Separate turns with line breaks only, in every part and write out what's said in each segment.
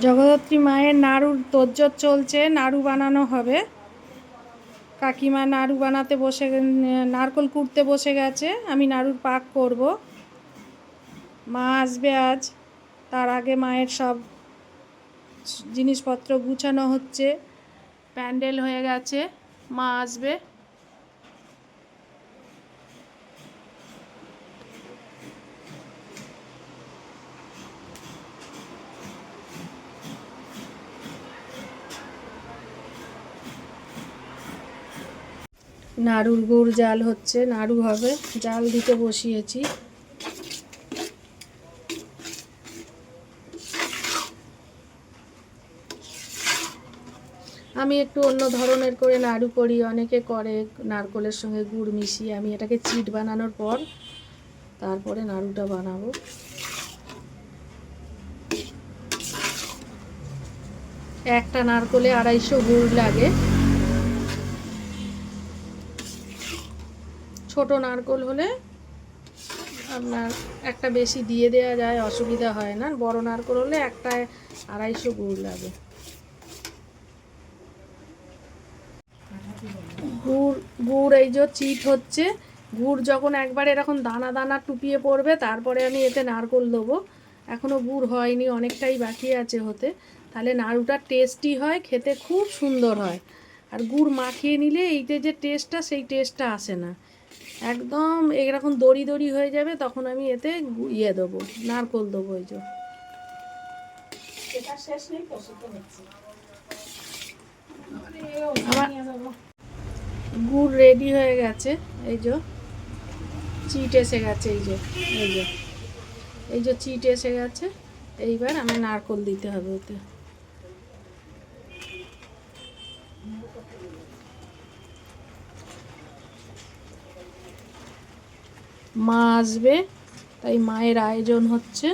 জগদ্ধাত্রী মায়ের নাড়ুর তোড়জোড় চলছে, নাড়ু বানানো হবে। কাকিমা নাড়ু বানাতে বসে, নারকোল কুড়তে বসে গেছে। আমি নাড়ুর পাক করব। মা আসবে আজ, তার আগে মায়ের সব জিনিসপত্র গুছানো হচ্ছে। প্যান্ডেল হয়ে গেছে, মা আসবে। নাড়ুর গুড় জাল হচ্ছে, নাড়ু হবে, জাল দিতে বসিয়েছি। আমি একটু অন্য ধরনের করে নাড়ু করি, অনেকে করে নারকোলের সঙ্গে গুড় মিশিয়ে। আমি এটাকে চিট বানানোর পর তারপরে নাড়ুটা বানাবো। একটা নারকোলে 250 গুড় লাগে। ছোট নারকোল হলে আপনার একটা বেশি দিয়ে দেওয়া যায়, অসুবিধা হয় না। বড় নারকোল হলে একটায় 250 গুড় লাগে। গুড় এই যে চিট হচ্ছে। গুড় যখন একবার এরকম দানা দানা টুপিয়ে পড়বে, তারপরে আমি এতে নারকোল দেবো। এখনও গুড় হয়নি, অনেকটাই বাকি আছে হতে। তাহলে নাড়ুটা টেস্টি হয়, খেতে খুব সুন্দর হয়। আর গুড় মাখিয়ে নিলে এইতে যে টেস্টটা, সেই টেস্টটা আসে না। একদম এরকম দড়ি দড়ি হয়ে যাবে, তখন আমি এতে দেবো, নারকোল দেবো। এই যে আমার গুড় রেডি হয়ে গেছে। এই যে চিট এসে গেছে, এই যে চিট এসে গেছে। এইবার আমি নারকোল দিতে হবে ওতে। মা আসবে, তাই মায়ের আয়োজন হচ্ছে।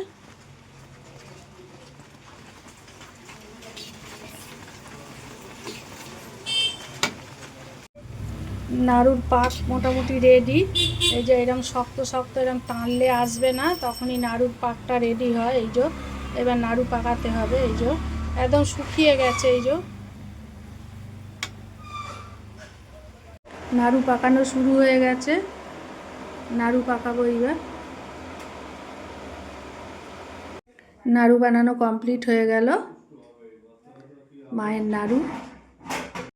নাড়ুর পাক মোটামুটি রেডি। এই যে এরকম শক্ত শক্ত এরকম টানলে আসবে না, তখনই নাড়ুর পাকটা রেডি হয়। এই যে এবার নাড়ু পাকাতে হবে। এই যে একদম শুকিয়ে গেছে। এই যে নাড়ু পাকানো শুরু হয়ে গেছে। নাড়ু পাকাবো এবার। নাড়ু বানানো কমপ্লিট হয়ে গেল। মায়ের নাড়ু।